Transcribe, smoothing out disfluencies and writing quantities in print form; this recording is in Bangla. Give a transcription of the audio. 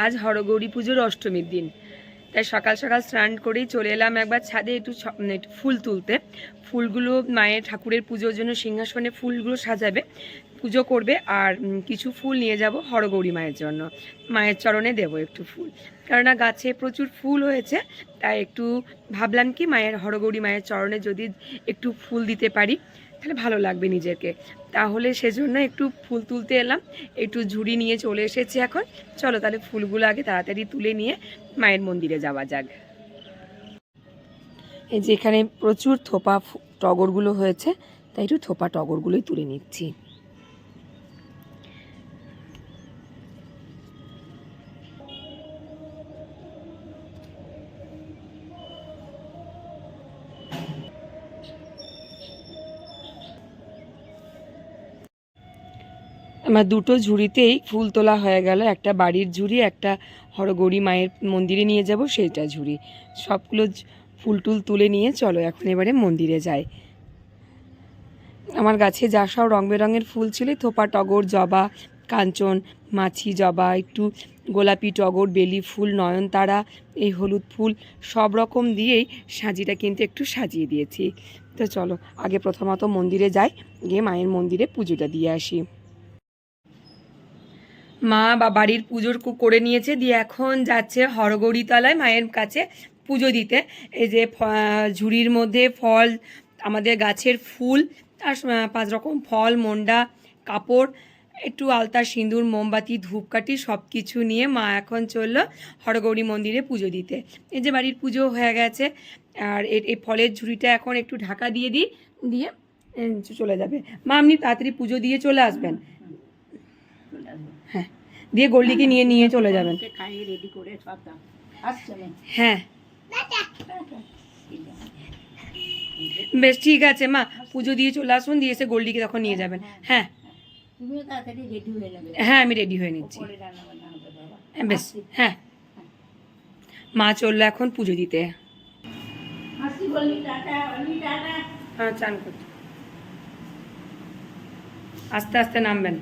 আজ হরগৌরী পুজোর অষ্টমীর দিন, তাই সকাল সকাল স্নান করেই চলে এলাম একবার ছাদে একটু ফুল তুলতে। ফুলগুলো মায়ের ঠাকুরের পুজোর জন্য সিংহাসনে ফুলগুলো সাজাবে, পুজো করবে। আর কিছু ফুল নিয়ে যাব হরগৌরী মায়ের জন্য, মায়ের চরণে দেব একটু ফুল, কেননা গাছে প্রচুর ফুল হয়েছে। তাই একটু ভাবলাম কি মায়ের হরগৌরী মায়ের চরণে যদি একটু ফুল দিতে পারি তাহলে ভালো লাগবে নিজেকে। তাহলে সেজন্য একটু ফুল তুলতে এলাম, একটু ঝুড়ি নিয়ে চলে এসেছি এখন। চলো তাহলে ফুলগুলো আগে তাড়াতাড়ি তুলে নিয়ে মায়ের মন্দিরে যাওয়া যাক। এই যে এখানে প্রচুর থোপা টগরগুলো হয়েছে, তাই একটু থোপা টগরগুলোই তুলে নিচ্ছি। আমার দুটো ঝুড়িতেই ফুল তোলা হয়ে গেল, একটা বাড়ির ঝুড়ি, একটা হরগৌরী মায়ের মন্দিরে নিয়ে যাব সেইটা ঝুড়ি। সবগুলো ফুল টুল তুলে নিয়ে চলো এখন এবারে মন্দিরে যাই। আমার গাছে যা সব রং বেরঙের ফুল ছিল, থোপা টগর, জবা, কাঞ্চন, মাছি জবা, একটু গোলাপি টগর, বেলি ফুল, নয়নতারা, এই হলুদ ফুল সব রকম দিয়েই সাজিটা কিন্তু একটু সাজিয়ে দিয়েছি। তো চলো আগে প্রথমত মন্দিরে যাই, গিয়ে মায়ের মন্দিরে পুজোটা দিয়ে আসি। মা বা বাড়ির পুজোর করে নিয়েছে, দিয়ে এখন যাচ্ছে হরগৌরী তলায় মায়ের কাছে পুজো দিতে। এই যে ঝুড়ির মধ্যে ফল, আমাদের গাছের ফুল, আর 5 রকম ফল, মন্ডা, কাপড়, একটু আলতা, সিঁদুর, মোমবাতি, ধূপকাঠি সব কিছু নিয়ে মা এখন চললো হরগৌরী মন্দিরে পুজো দিতে। এই যে বাড়ির পুজো হয়ে গেছে, আর এই ফলের ঝুড়িটা এখন একটু ঢাকা দিয়ে দিই, দিয়ে চলে যাবে। মা আপনি তাড়াতাড়ি পুজো দিয়ে চলে আসবেন। হ্যাঁ, দিয়ে গল্লিকে নিয়ে নিয়ে চলে যাবেন। হ্যাঁ বেশ ঠিক আছে মা, পুজো দিয়ে চলে আসুন, দিয়ে এসে গোল্ডিকে তখন নিয়ে যাবেন। হ্যাঁ হ্যাঁ আমি রেডি হয়ে নিচ্ছি। বেশ হ্যাঁ, মা চললো এখন পুজো দিতে। হ্যাঁ চান করতে আস্তে আস্তে নামবেন।